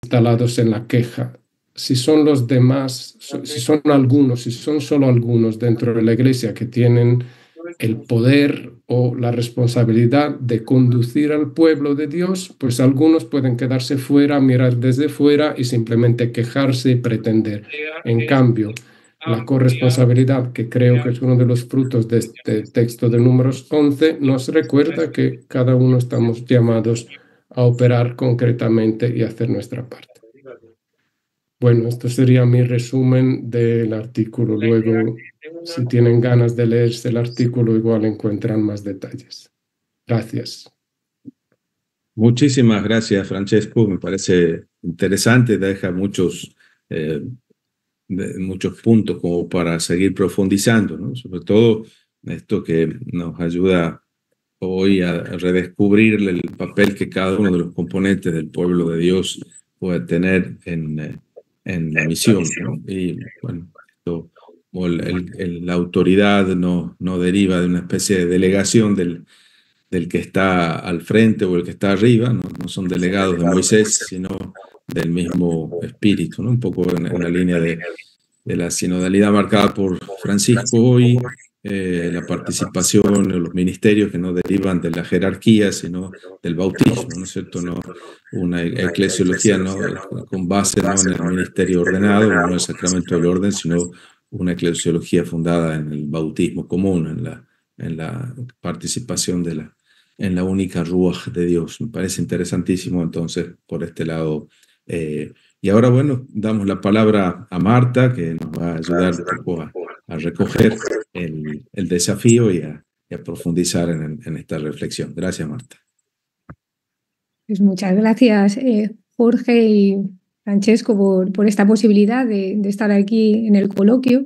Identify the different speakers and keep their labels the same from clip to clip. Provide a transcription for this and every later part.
Speaker 1: instalados en la queja. Si son los demás, si son algunos, si son solo algunos dentro de la iglesia que tienen el poder o la responsabilidad de conducir al pueblo de Dios, pues algunos pueden quedarse fuera, mirar desde fuera y simplemente quejarse y pretender. En cambio, la corresponsabilidad, que creo que es uno de los frutos de este texto de Números 11, nos recuerda que cada uno estamos llamados a operar concretamente y hacer nuestra parte. Bueno, esto sería mi resumen del artículo. Luego, si tienen ganas de leerse el artículo, igual encuentran más detalles. Gracias.
Speaker 2: Muchísimas gracias, Francesco. Me parece interesante, deja muchos puntos como para seguir profundizando, ¿no? Sobre todo esto que nos ayuda hoy a redescubrir el papel que cada uno de los componentes del pueblo de Dios puede tener en la misión, ¿no? Y bueno, la autoridad no deriva de una especie de delegación del que está al frente o el que está arriba, no son delegados de Moisés, sino del mismo espíritu, ¿no? Un poco en la línea de la sinodalidad marcada por Francisco hoy, la participación en los ministerios que no derivan de la jerarquía, sino del bautismo, ¿no es cierto? No, una eclesiología no, con base no en el ministerio ordenado, no en el sacramento del orden, sino una eclesiología fundada en el bautismo común, en la participación en la única Ruaj de Dios. Me parece interesantísimo, entonces, por este lado. Y ahora, bueno, damos la palabra a Marta, que nos va a ayudar un poco a recoger el desafío y a profundizar en esta reflexión. Gracias, Marta.
Speaker 3: Pues muchas gracias, Jorge y Francesco, por esta posibilidad de estar aquí en el coloquio.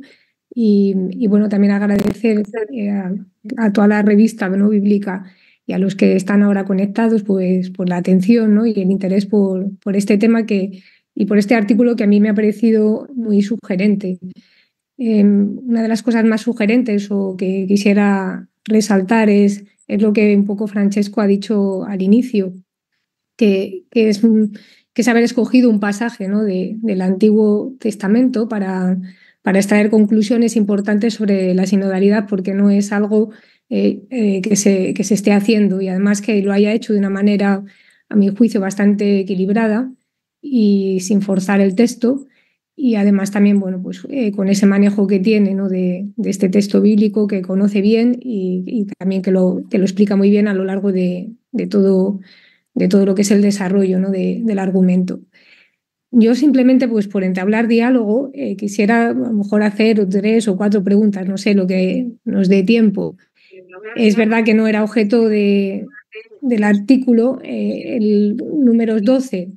Speaker 3: Y bueno, también agradecer a toda la revista no bíblica y a los que están ahora conectados, pues por la atención, ¿no? Y el interés por este tema y por este artículo que a mí me ha parecido muy sugerente. Una de las cosas más sugerentes o que quisiera resaltar es lo que un poco Francesco ha dicho al inicio, que es haber escogido un pasaje, ¿no? del Antiguo Testamento para extraer conclusiones importantes sobre la sinodalidad, porque no es algo que se esté haciendo, y además que lo haya hecho de una manera, a mi juicio, bastante equilibrada y sin forzar el texto. Y además también, bueno, pues con ese manejo que tiene, ¿no? de este texto bíblico, que conoce bien y también que lo explica muy bien a lo largo de todo lo que es el desarrollo, ¿no? del argumento. Yo simplemente, pues por entablar diálogo, quisiera a lo mejor hacer 3 o 4 preguntas, no sé, lo que nos dé tiempo. Es verdad que no era objeto del artículo, el números 12,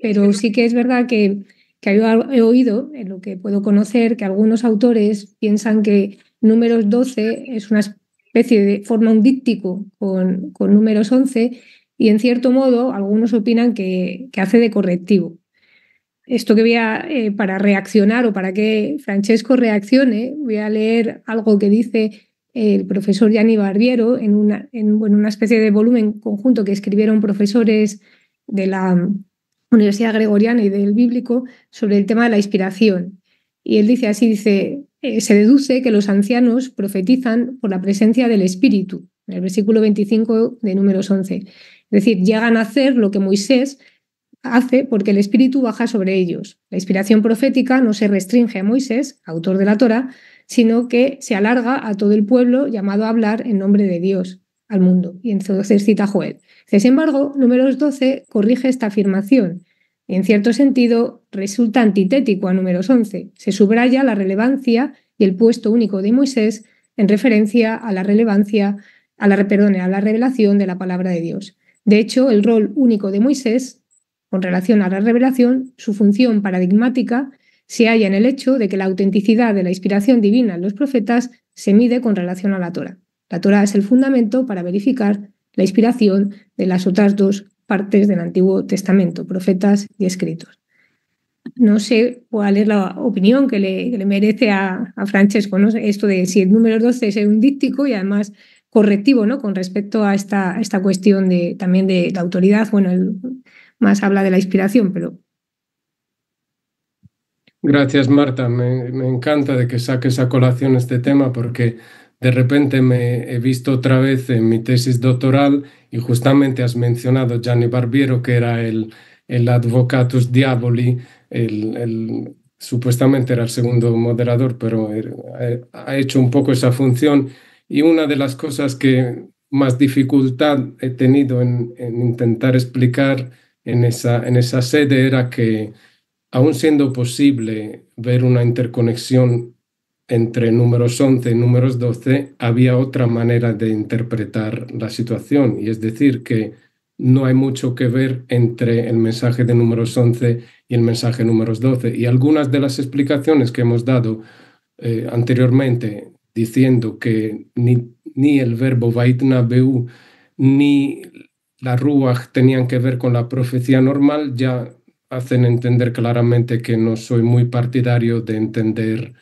Speaker 3: pero sí que es verdad que he oído, en lo que puedo conocer, que algunos autores piensan que números 12 es una especie de forma un díptico con números 11, y en cierto modo algunos opinan que hace de correctivo. Esto que para reaccionar o para que Francesco reaccione, voy a leer algo que dice el profesor Gianni Barbiero en una especie de volumen conjunto que escribieron profesores de la Universidad Gregoriana y del Bíblico sobre el tema de la inspiración. Y él dice así, se deduce que los ancianos profetizan por la presencia del Espíritu, en el versículo 25 de Números 11. Es decir, llegan a hacer lo que Moisés hace porque el Espíritu baja sobre ellos. La inspiración profética no se restringe a Moisés, autor de la Torá, sino que se alarga a todo el pueblo llamado a hablar en nombre de Dios al mundo. Y entonces cita Joel. Sin embargo, Números 12 corrige esta afirmación y en cierto sentido resulta antitético a Números 11. Se subraya la relevancia y el puesto único de Moisés en referencia a la a la revelación de la palabra de Dios. De hecho, el rol único de Moisés con relación a la revelación, su función paradigmática se halla en el hecho de que la autenticidad de la inspiración divina en los profetas se mide con relación a la Torá. La Torá es el fundamento para verificar la inspiración de las otras 2 partes del Antiguo Testamento, profetas y escritos. No sé cuál es la opinión que le merece a Francesco, ¿no? Esto de si el número 12 es un díptico y además correctivo, ¿no? Con respecto a esta cuestión también de la autoridad. Bueno, más habla de la inspiración, pero
Speaker 1: Gracias, Marta. Me encanta de que saques a colación este tema porque de repente me he visto otra vez en mi tesis doctoral y justamente has mencionado Gianni Barbiero, que era el advocatus diaboli, supuestamente era el segundo moderador, pero ha hecho un poco esa función. Y una de las cosas que más dificultad he tenido en intentar explicar en esa sede era que aun siendo posible ver una interconexión entre números 11 y números 12, había otra manera de interpretar la situación, y es decir, que no hay mucho que ver entre el mensaje de números 11 y el mensaje de números 12. Y algunas de las explicaciones que hemos dado anteriormente, diciendo que ni el verbo vaitnabeu ni la ruach tenían que ver con la profecía normal, ya hacen entender claramente que no soy muy partidario de entender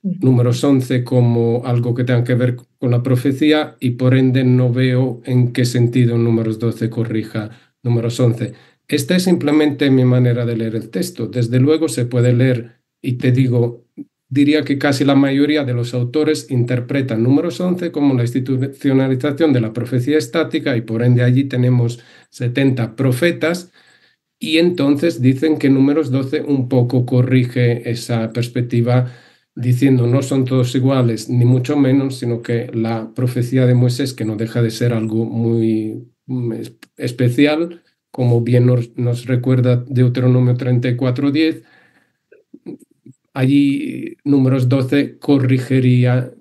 Speaker 1: números 11 como algo que tenga que ver con la profecía, y por ende no veo en qué sentido números 12 corrija números 11. Esta es simplemente mi manera de leer el texto. Desde luego se puede leer, y te digo, diría que casi la mayoría de los autores interpretan números 11 como la institucionalización de la profecía estática, y por ende allí tenemos 70 profetas, y entonces dicen que números 12 un poco corrige esa perspectiva, diciendo no son todos iguales, ni mucho menos, sino que la profecía de Moisés, que no deja de ser algo muy especial, como bien nos recuerda Deuteronomio 34:10, allí números 12 corregiría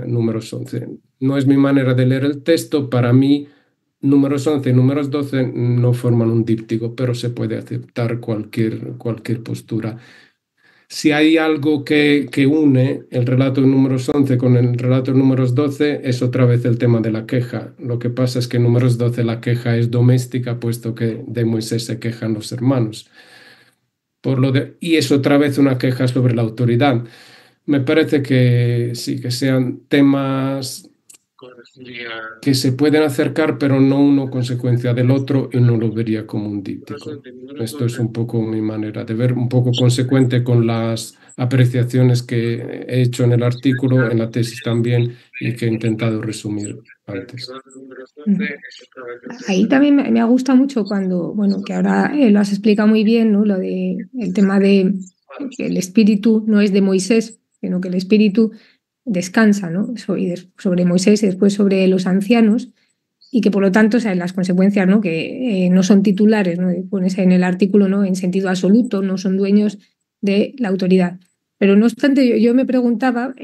Speaker 1: números 11. No es mi manera de leer el texto. Para mí, números 11 y números 12 no forman un díptico, pero se puede aceptar cualquier postura. Si hay algo que une el relato de números 11 con el relato de números 12, es otra vez el tema de la queja. Lo que pasa es que en números 12 la queja es doméstica, puesto que de Moisés se quejan los hermanos. Y es otra vez una queja sobre la autoridad. Me parece que sí, que sean temas que se pueden acercar, pero no uno consecuencia del otro, y no lo vería como un díptico. Esto es un poco mi manera de ver, un poco consecuente con las apreciaciones que he hecho en el artículo, en la tesis también, y que he intentado resumir antes.
Speaker 3: Ahí también me ha gustado mucho cuando, bueno, que ahora lo has explicado muy bien, ¿no? Lo de el tema de que el espíritu no es de Moisés, sino que el espíritu descansa, ¿no? Sobre Moisés y después sobre los ancianos, y que por lo tanto, o sea, las consecuencias, ¿no? Que no son titulares, ¿no? Pones en el artículo, ¿no? En sentido absoluto, no son dueños de la autoridad. Pero no obstante, yo me preguntaba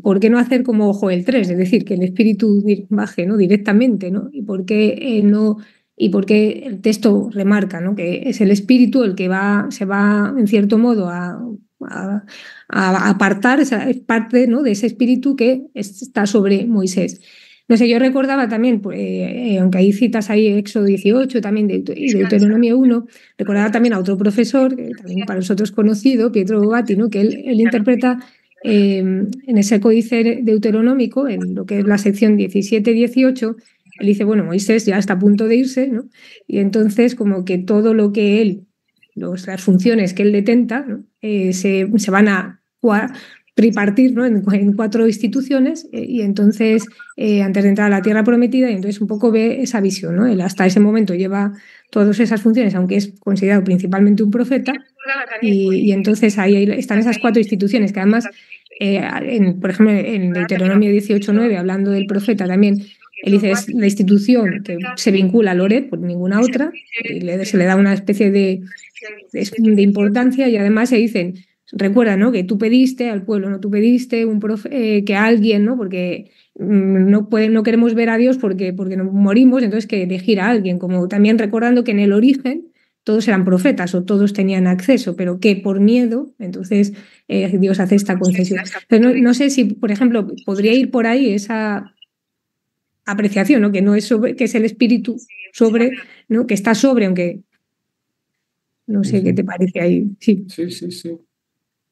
Speaker 3: por qué no hacer como Joel 3, es decir, que el espíritu baje, ¿no? Directamente, ¿no? Y por qué no, y por qué el texto remarca, ¿no? Que es el espíritu el que se va en cierto modo a apartar, es parte, ¿no? De ese espíritu que está sobre Moisés. No sé, yo recordaba también, aunque hay citas ahí, Éxodo 18 también y Deuteronomio 1, recordaba también a otro profesor, que también para nosotros conocido, Pietro Bobati, ¿no? Que él interpreta en ese códice deuteronómico, en lo que es la sección 17-18, él dice, bueno, Moisés ya está a punto de irse, ¿no? Y entonces como que todo lo que él, las funciones que él detenta, ¿no? Se van a tripartir, ¿no? en 4 instituciones, y entonces antes de entrar a la tierra prometida, y entonces un poco ve esa visión, ¿no? Él hasta ese momento lleva todas esas funciones, aunque es considerado principalmente un profeta, y entonces ahí están esas 4 instituciones que además, por ejemplo, en Deuteronomio 18:9, hablando del profeta también, él dice es la institución que se vincula al Oreb, por ninguna otra, y se le da una especie de importancia, y además se dicen, recuerda, ¿no? Que tú pediste al pueblo, no tú pediste que alguien, ¿no? Porque no queremos ver a Dios porque nos morimos, entonces que elegir a alguien, como también recordando que en el origen todos eran profetas o todos tenían acceso, pero que por miedo, entonces Dios hace esta concesión. Pero no sé si, por ejemplo, podría ir por ahí esa apreciación, ¿no? Que no es que es el espíritu sobre, ¿no? Que está sobre, aunque no sé qué te parece ahí. Sí.
Speaker 1: Sí.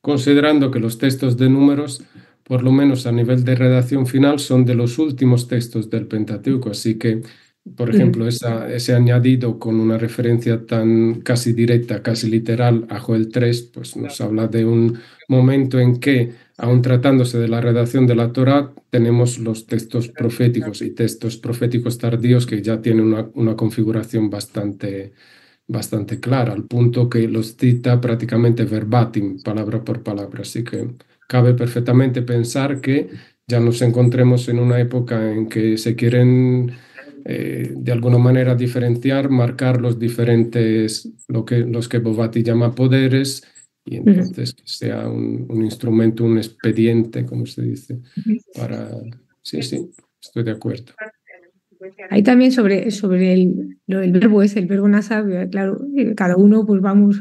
Speaker 1: Considerando que los textos de números, por lo menos a nivel de redacción final, son de los últimos textos del Pentateuco, así que por ejemplo, ese añadido con una referencia tan casi directa, casi literal a Joel 3, pues nos habla de un momento en que, aun tratándose de la redacción de la Torá, tenemos los textos proféticos y textos proféticos tardíos que ya tienen una configuración bastante clara, al punto que los cita prácticamente verbatim, palabra por palabra. Así que cabe perfectamente pensar que ya nos encontremos en una época en que se quieren de alguna manera diferenciar, marcar los diferentes, los que Bovati llama poderes, y entonces que sea un instrumento, un expediente, como se dice, para... Sí, sí, estoy de acuerdo.
Speaker 3: Ahí también sobre el verbo el verbo nasab, claro, cada uno pues vamos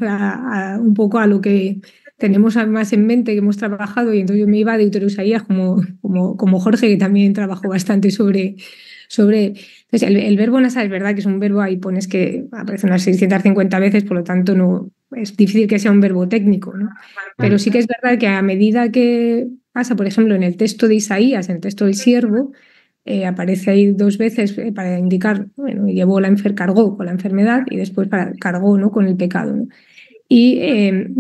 Speaker 3: un poco a lo que tenemos más en mente, que hemos trabajado, y entonces yo me iba a Deutero Isaías como Jorge, que también trabajó bastante sobre. Entonces, el verbo nasab es verdad que es un verbo, ahí pones que aparece unas 650 veces, por lo tanto no es difícil que sea un verbo técnico, ¿no? Pero sí que es verdad que a medida que pasa, por ejemplo, en el texto de Isaías, en el texto del siervo, aparece ahí 2 veces para indicar, bueno, cargó con la enfermedad y después cargó, ¿no?, con el pecado, ¿no? Y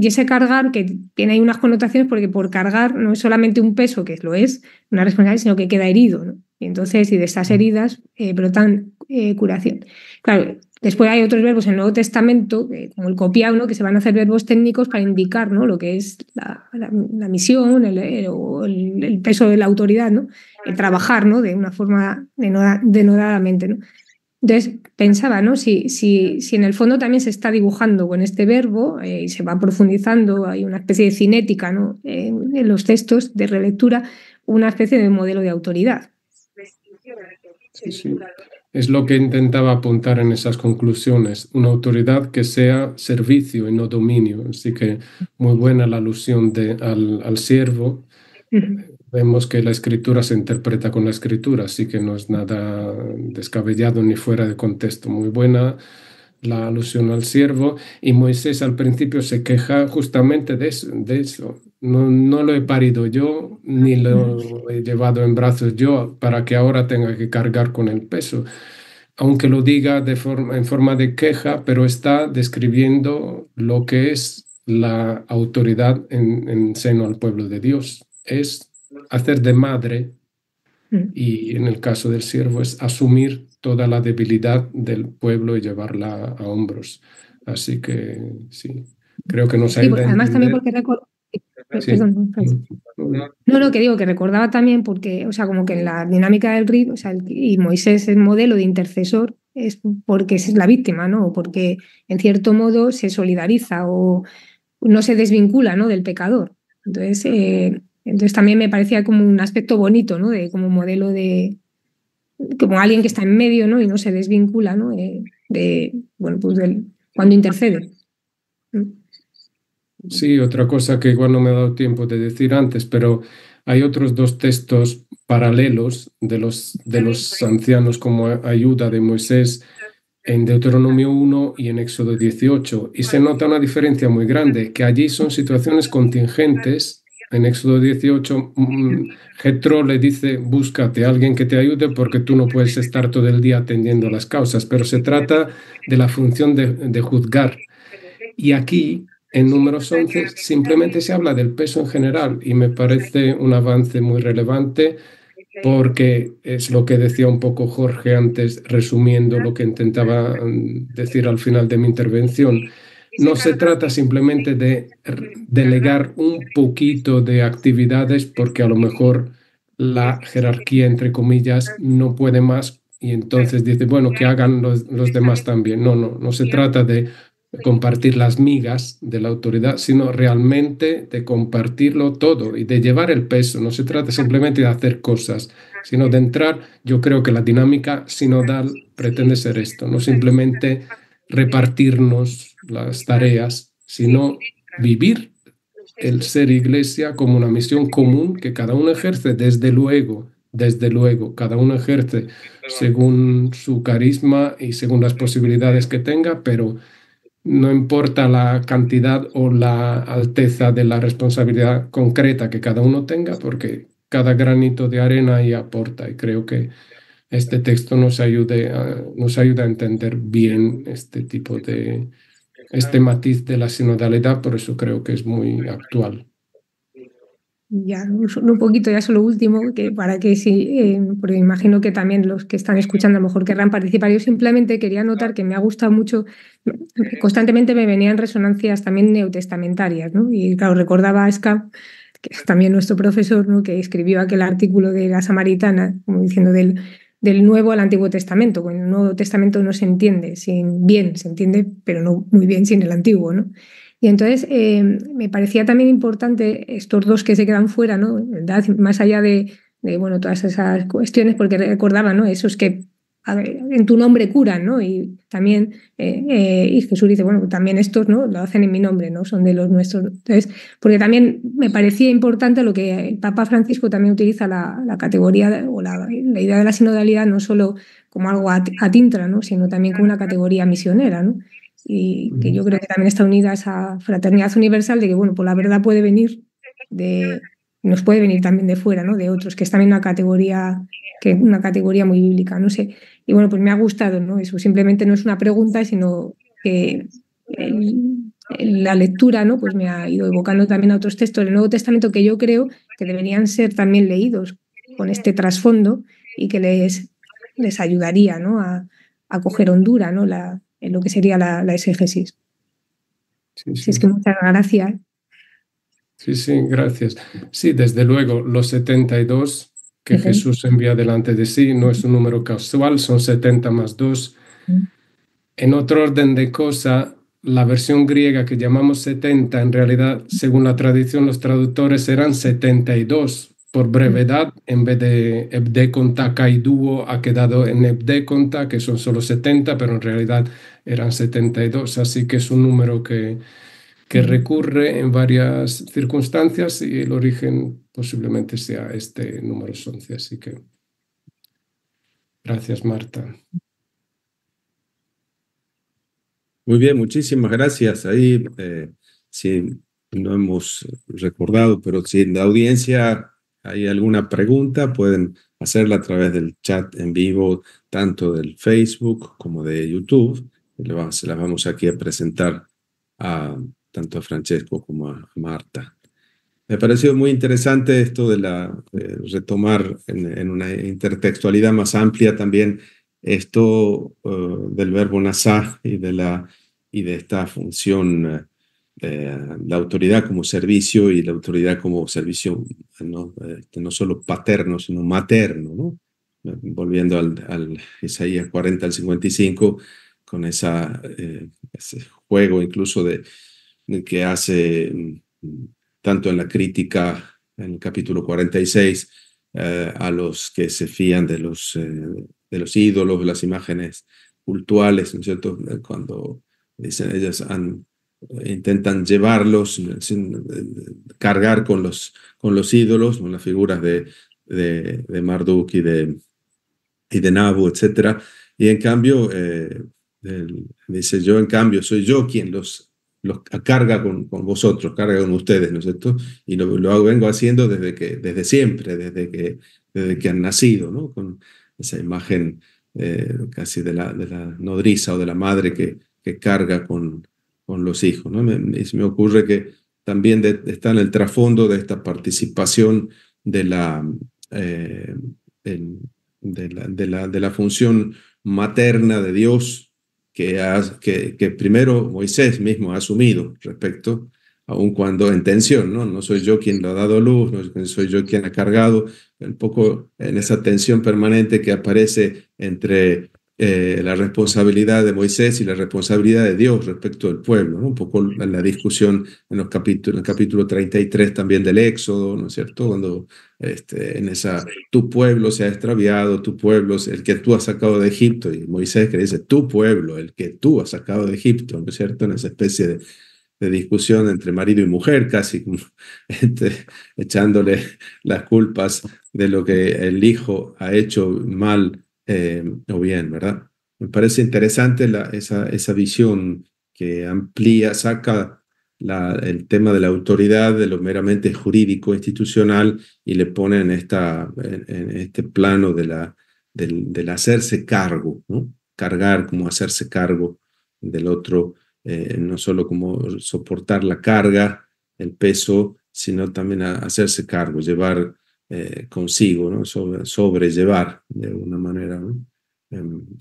Speaker 3: ese cargar, que tiene ahí unas connotaciones, porque por cargar no es solamente un peso, que lo es, una responsabilidad, sino que queda herido, ¿no? Y entonces, y de estas heridas brotan curación. Claro, después hay otros verbos en el Nuevo Testamento, como el copiado, ¿no?, que se van a hacer verbos técnicos para indicar, ¿no?, lo que es la misión, el peso de la autoridad, ¿no?, el trabajar, ¿no?, de una forma denodadamente, ¿no? Entonces pensaba, ¿no?, si en el fondo también se está dibujando con este verbo y se va profundizando, hay una especie de cinética, ¿no?, en los textos de relectura, una especie de modelo de autoridad.
Speaker 1: Sí, sí. Es lo que intentaba apuntar en esas conclusiones, una autoridad que sea servicio y no dominio. Así que muy buena la alusión al siervo. Vemos que la escritura se interpreta con la escritura, así que no es nada descabellado ni fuera de contexto. Muy buena la alusión al siervo, y Moisés al principio se queja justamente de eso. No lo he parido yo, ni lo he llevado en brazos yo para que ahora tenga que cargar con el peso. Aunque lo diga en forma de queja, pero está describiendo lo que es la autoridad en seno al pueblo de Dios. Es hacer de madre, y en el caso del siervo es asumir toda la debilidad del pueblo y llevarla a hombros. Así que sí, creo que nos ayuda a
Speaker 3: además
Speaker 1: entender.
Speaker 3: También porque
Speaker 1: Sí.
Speaker 3: perdón, no, que digo que recordaba también porque, o sea, como que en la dinámica del RID, o sea, y Moisés es modelo de intercesor, es porque es la víctima, ¿no? O porque en cierto modo se solidariza o no se desvincula, ¿no?, del pecador. Entonces también me parecía como un aspecto bonito, ¿no?, de como modelo como alguien que está en medio, ¿no?, y no se desvincula, ¿no?, bueno, pues cuando intercede.
Speaker 1: Sí, otra cosa que igual no me ha dado tiempo de decir antes, pero hay otros 2 textos paralelos de los ancianos como ayuda de Moisés en Deuteronomio 1 y en Éxodo 18. Y se nota una diferencia muy grande, que allí son situaciones contingentes. En Éxodo 18, Jetro le dice, búscate a alguien que te ayude porque tú no puedes estar todo el día atendiendo las causas, pero se trata de la función de juzgar. Y aquí, en Números 11, simplemente se habla del peso en general, y me parece un avance muy relevante, porque es lo que decía un poco Jorge antes, resumiendo lo que intentaba decir al final de mi intervención. No se trata simplemente de delegar un poquito de actividades porque a lo mejor la jerarquía, entre comillas, no puede más, y entonces dice, bueno, que hagan los demás también. No se trata de compartir las migas de la autoridad, sino realmente de compartirlo todo y de llevar el peso. No se trata simplemente de hacer cosas, sino de entrar. Yo creo que la dinámica sinodal pretende ser esto, no simplemente repartirnos las tareas, sino vivir el ser iglesia como una misión común que cada uno ejerce, desde luego, cada uno ejerce según su carisma y según las posibilidades que tenga, pero no importa la cantidad o la alteza de la responsabilidad concreta que cada uno tenga, porque cada granito de arena ahí aporta, y creo que este texto nos ayuda a entender bien este matiz de la sinodalidad, por eso creo que es muy actual.
Speaker 3: Ya, un poquito, ya solo último, que para que sí, porque imagino que también los que están escuchando a lo mejor querrán participar. Yo simplemente quería notar que me ha gustado mucho, constantemente me venían resonancias también neotestamentarias, ¿no? Y claro, recordaba a Ska, que es también nuestro profesor, ¿no? Que escribió aquel artículo de la Samaritana, como diciendo del Nuevo al Antiguo Testamento. Bueno, el Nuevo Testamento no se entiende bien, se entiende, pero no muy bien sin el Antiguo, ¿no? Y entonces me parecía también importante estos dos que se quedan fuera, ¿no? ¿Verdad? Más allá bueno, todas esas cuestiones, porque recordaba, ¿no? Esos que a ver, en tu nombre curan, ¿no? Y también, y Jesús dice, bueno, también estos, ¿no? Lo hacen en mi nombre, ¿no? Son de los nuestros. Entonces, porque también me parecía importante lo que el Papa Francisco también utiliza la categoría o la idea de la sinodalidad no solo como algo ad intra, ¿no? Sino también como una categoría misionera, ¿no? Y que yo creo que también está unida a esa fraternidad universal de que, bueno, pues la verdad puede venir nos puede venir también de fuera, ¿no? De otros, que es también una categoría muy bíblica, no sé. Y bueno, pues me ha gustado, ¿no? Eso simplemente no es una pregunta, sino que la lectura, ¿no? Pues me ha ido evocando también a otros textos del Nuevo Testamento que yo creo que deberían ser también leídos con este trasfondo y que les ayudaría, ¿no? A coger hondura, ¿no? En lo que sería la exégesis.
Speaker 1: Sí,
Speaker 3: Si es
Speaker 1: sí.
Speaker 3: que muchas gracias.
Speaker 1: Sí, sí, gracias. Sí, desde luego, los 72 que Jesús envía delante de sí no es un número casual, son 70 más 2. En otro orden de cosa, la versión griega que llamamos 70, en realidad, según la tradición, los traductores eran 72. Por brevedad, en vez de hebdeconta kaiduo, ha quedado en hebdeconta, que son solo 70, pero en realidad eran 72. Así que es un número que recurre en varias circunstancias y el origen posiblemente sea este número 11. Así que gracias, Marta.
Speaker 2: Muy bien, muchísimas gracias. Ahí sí, no hemos recordado, pero si en la audiencia hay alguna pregunta, pueden hacerla a través del chat en vivo, tanto del Facebook como de YouTube. Se las vamos aquí a presentar tanto a Francesco como a Marta. Me ha parecido muy interesante esto de retomar en una intertextualidad más amplia también esto del verbo nasá y de esta función de la autoridad como servicio y la autoridad como servicio no solo paterno, sino materno, ¿no? Volviendo al Isaías 40 al 55, con ese juego incluso de que hace tanto en la crítica, en el capítulo 46, a los que se fían de los ídolos, de las imágenes cultuales, ¿no es cierto? Cuando dicen ellas intentan llevarlos, cargar con los ídolos, con las figuras de Marduk y de Nabu, etc. Y en cambio, dice, yo en cambio soy yo quien los carga con vosotros, carga con ustedes, ¿no es cierto? Y lo vengo haciendo desde siempre, desde que han nacido, ¿no? Con esa imagen casi de la nodriza o de la madre que carga con los hijos, ¿no? Me ocurre que también está en el trasfondo de esta participación de el- de la función materna de Dios que primero Moisés mismo ha asumido respecto, aun cuando en tensión, ¿no? No soy yo quien lo ha dado luz, no soy yo quien ha cargado, un poco en esa tensión permanente que aparece entre la responsabilidad de Moisés y la responsabilidad de Dios respecto del pueblo, ¿no? Un poco en la discusión en el capítulo 33 también del Éxodo, ¿no es cierto? Cuando en esa, tu pueblo se ha extraviado, tu pueblo es el que tú has sacado de Egipto, y Moisés que dice, tu pueblo, el que tú has sacado de Egipto, ¿no es cierto? En esa especie de discusión entre marido y mujer, casi como echándole las culpas de lo que el hijo ha hecho mal o bien, ¿verdad? Me parece interesante esa visión que amplía, saca el tema de la autoridad de lo meramente jurídico institucional y le pone en este plano del hacerse cargo, ¿no? Cargar como hacerse cargo del otro, no solo como soportar la carga, el peso, sino también hacerse cargo, llevar consigo, ¿no? Sobrellevar de alguna manera, ¿no?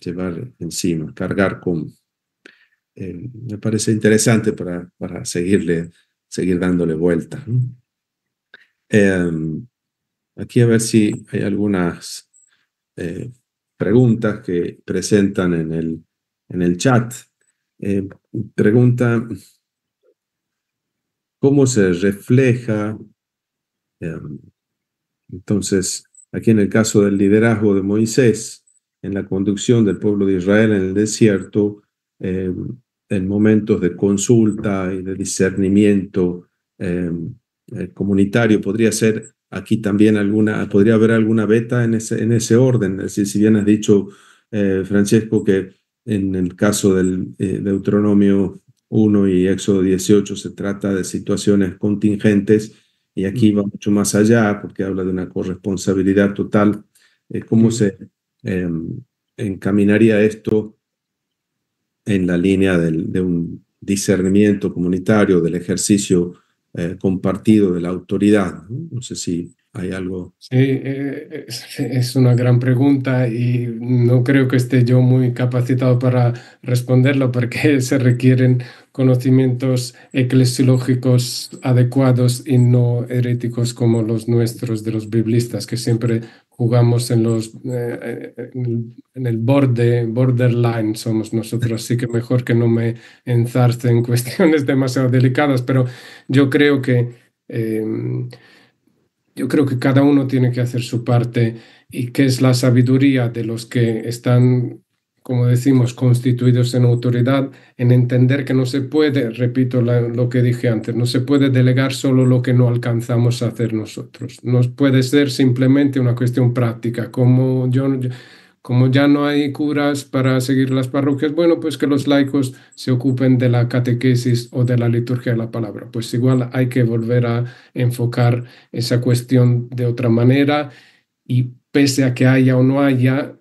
Speaker 2: Llevar encima, cargar con. Me parece interesante para seguir dándole vuelta, ¿no? Aquí a ver si hay algunas eh, preguntas que presentan en el chat. Pregunta, ¿cómo se refleja? eh, entonces, aquí en el caso del liderazgo de Moisés, en la conducción del pueblo de Israel en el desierto, eh, en momentos de consulta y de discernimiento comunitario, podría ser aquí también podría haber alguna beta en ese orden. Es decir, si bien has dicho, Francesco, que en el caso del Deuteronomio 1 y Éxodo 18 se trata de situaciones contingentes, y aquí va mucho más allá porque habla de una corresponsabilidad total. ¿Cómo se eh, encaminaría esto en la línea de un discernimiento comunitario, del ejercicio compartido de la autoridad? No sé si hay algo.
Speaker 1: Sí, es una gran pregunta y no creo que esté yo muy capacitado para responderlo porque se requieren conocimientos eclesiológicos adecuados y no heréticos como los nuestros de los biblistas, que siempre jugamos en el borderline somos nosotros, así que mejor que no me enzarce en cuestiones demasiado delicadas, pero yo creo que... em, yo creo que cada uno tiene que hacer su parte y que es la sabiduría de los que están, como decimos, constituidos en autoridad, en entender que no se puede, repito lo que dije antes, no se puede delegar solo lo que no alcanzamos a hacer nosotros. No puede ser simplemente una cuestión práctica, como ya no hay curas para seguir las parroquias, bueno, pues que los laicos se ocupen de la catequesis o de la liturgia de la palabra. Pues igual hay que volver a enfocar esa cuestión de otra manera y pese a que haya o no haya,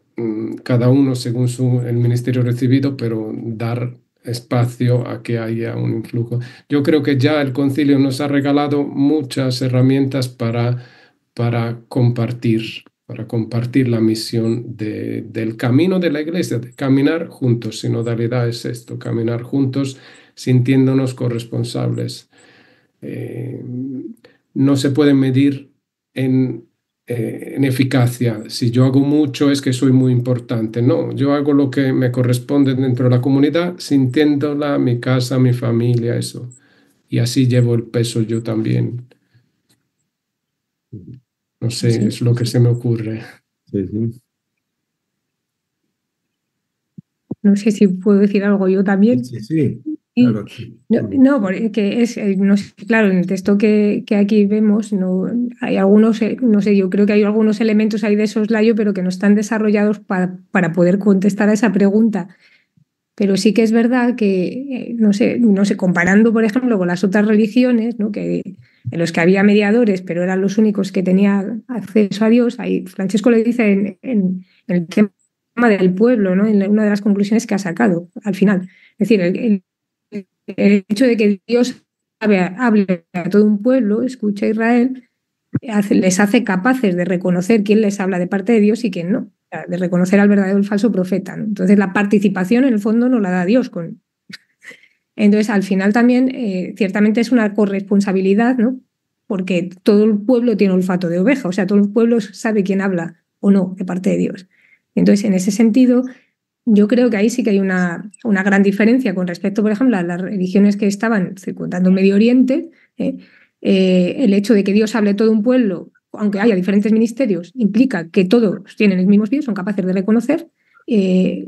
Speaker 1: cada uno según el ministerio recibido, pero dar espacio a que haya un influjo. Yo creo que ya el concilio nos ha regalado muchas herramientas para compartir la misión del camino de la iglesia, de caminar juntos. Sinodalidad es esto, caminar juntos sintiéndonos corresponsables. Eh, no se puede medir en eficacia. Si yo hago mucho es que soy muy importante. No, yo hago lo que me corresponde dentro de la comunidad, sintiéndola, mi casa, mi familia, eso. Y así llevo el peso yo también. No sé,
Speaker 3: Sí.
Speaker 1: es lo que se me ocurre.
Speaker 2: Sí, sí.
Speaker 3: No sé si puedo decir algo yo
Speaker 2: Sí,
Speaker 3: también.
Speaker 2: sí, sí.
Speaker 3: Y
Speaker 2: Claro.
Speaker 3: no, no, porque no sé, claro, en el texto que aquí vemos, no, hay algunos, no sé, yo creo que hay algunos elementos ahí de soslayo, pero que no están desarrollados para poder contestar a esa pregunta. Pero sí que es verdad que, no sé, comparando, por ejemplo, con las otras religiones, ¿no? En los que había mediadores, pero eran los únicos que tenían acceso a Dios, ahí Francesco le dice en el tema del pueblo, ¿no? En una de las conclusiones que ha sacado al final. Es decir, el hecho de que Dios hable a todo un pueblo, escucha a Israel, les hace capaces de reconocer quién les habla de parte de Dios y quién no, o sea, de reconocer al verdadero y el falso profeta, ¿no? Entonces la participación en el fondo no la da Dios. Entonces al final también ciertamente es una corresponsabilidad, ¿no? Porque todo el pueblo tiene olfato de oveja, o sea, todo el pueblo sabe quién habla o no de parte de Dios. Entonces en ese sentido yo creo que ahí sí que hay una gran diferencia con respecto, por ejemplo, a las religiones que estaban circundando Medio Oriente. El hecho de que Dios hable a todo un pueblo, aunque haya diferentes ministerios, implica que todos tienen el mismo espíritu, son capaces de reconocer, y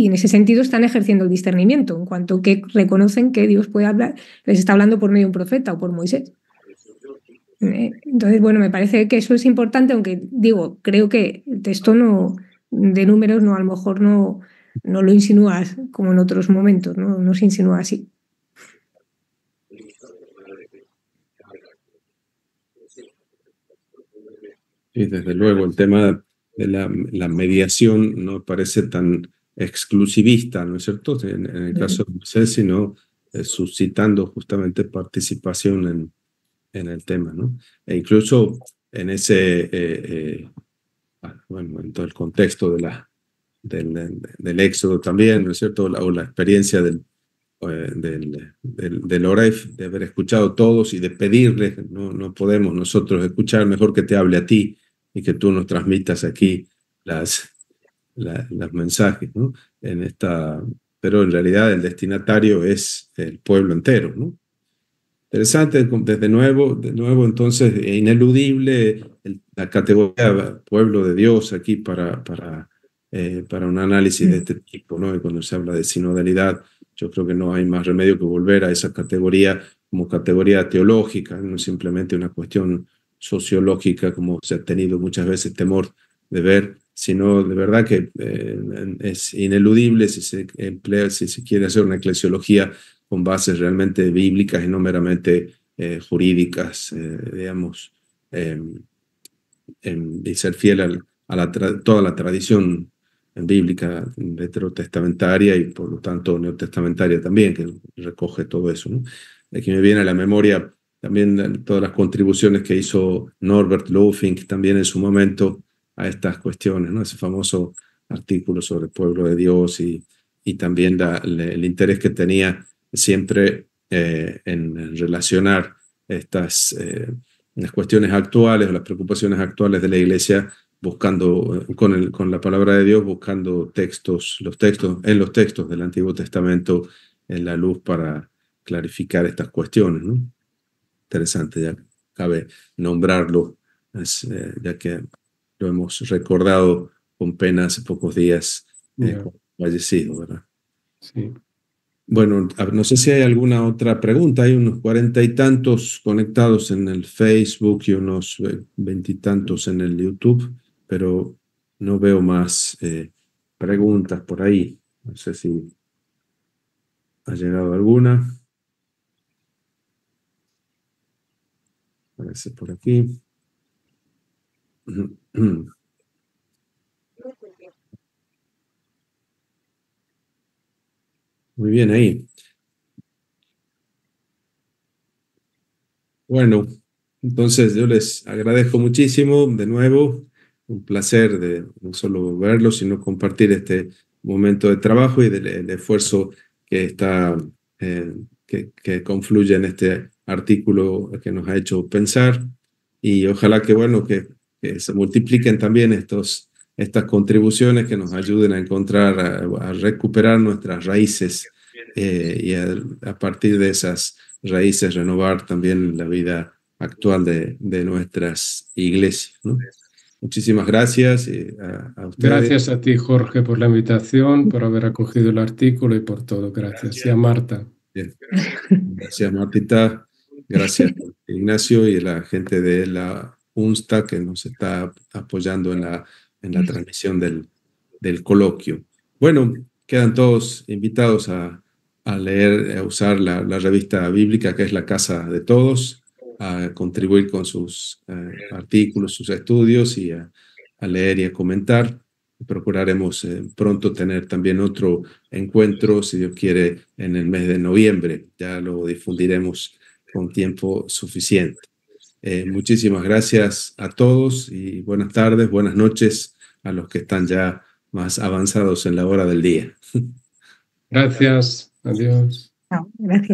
Speaker 3: en ese sentido están ejerciendo el discernimiento, en cuanto que reconocen que Dios puede hablar, les está hablando por medio de un profeta o por Moisés. Entonces, bueno, me parece que eso es importante, aunque digo, creo que el texto no, de números no, a lo mejor no lo insinúas como en otros momentos, no se insinúa así.
Speaker 2: Sí, desde luego, el tema la mediación no parece tan exclusivista, ¿no es cierto? En el caso de Moisés, sino suscitando justamente participación en el tema, ¿no? E incluso en bueno, en todo el contexto del Éxodo también, ¿no es cierto? O la experiencia del Oref, de haber escuchado todos y de pedirle, no podemos nosotros escuchar, mejor que te hable a ti y que tú nos transmitas aquí los mensajes, ¿no? Pero en realidad el destinatario es el pueblo entero, ¿no? Interesante, de nuevo, entonces, ineludible la categoría pueblo de Dios aquí para un análisis de este tipo, ¿no? Y cuando se habla de sinodalidad, yo creo que no hay más remedio que volver a esa categoría como categoría teológica, no simplemente una cuestión sociológica, como se ha tenido muchas veces temor de ver, sino de verdad que es ineludible si se quiere hacer una eclesiología con bases realmente bíblicas y no meramente jurídicas, digamos, y ser fiel toda la tradición bíblica veterotestamentaria y por lo tanto neotestamentaria también, que recoge todo eso, ¿no? Aquí me viene a la memoria también todas las contribuciones que hizo Norbert Loefink también en su momento a estas cuestiones, ¿no? Ese famoso artículo sobre el pueblo de Dios y también el interés que tenía siempre en relacionar las cuestiones actuales o las preocupaciones actuales de la Iglesia buscando con la palabra de Dios, buscando en los textos del Antiguo Testamento en la luz para clarificar estas cuestiones, ¿no? Interesante, ya cabe nombrarlo, ya que lo hemos recordado con pena hace pocos días, fallecido, ¿verdad?
Speaker 1: Sí.
Speaker 2: Bueno, no sé si hay alguna otra pregunta. Hay unos 40 y tantos conectados en el Facebook y unos 20 y tantos en el YouTube, pero no veo más preguntas por ahí. No sé si ha llegado alguna. Parece por aquí. Muy bien ahí. Bueno, entonces yo les agradezco muchísimo de nuevo. Un placer de no solo verlos, sino compartir este momento de trabajo y del esfuerzo que que confluye en este artículo que nos ha hecho pensar. Y ojalá que, bueno, que se multipliquen también estas contribuciones que nos ayuden a encontrar, a recuperar nuestras raíces y a partir de esas raíces renovar también la vida actual de nuestras iglesias, ¿no? Muchísimas gracias a ustedes.
Speaker 1: Gracias a ti, Jorge, por la invitación, por haber acogido el artículo y por todo. Gracias. Y a Marta.
Speaker 2: Bien. Gracias, Martita. Gracias, Ignacio, y a la gente de la UNSTA que nos está apoyando en la transmisión del coloquio. Bueno, quedan todos invitados a leer, a usar la revista bíblica que es la casa de todos, a contribuir con sus artículos, sus estudios y a leer y a comentar. Procuraremos pronto tener también otro encuentro, si Dios quiere, en el mes de noviembre. Ya lo difundiremos con tiempo suficiente. Muchísimas gracias a todos y buenas tardes, buenas noches a los que están ya más avanzados en la hora del día.
Speaker 1: Gracias. Adiós.
Speaker 3: Gracias.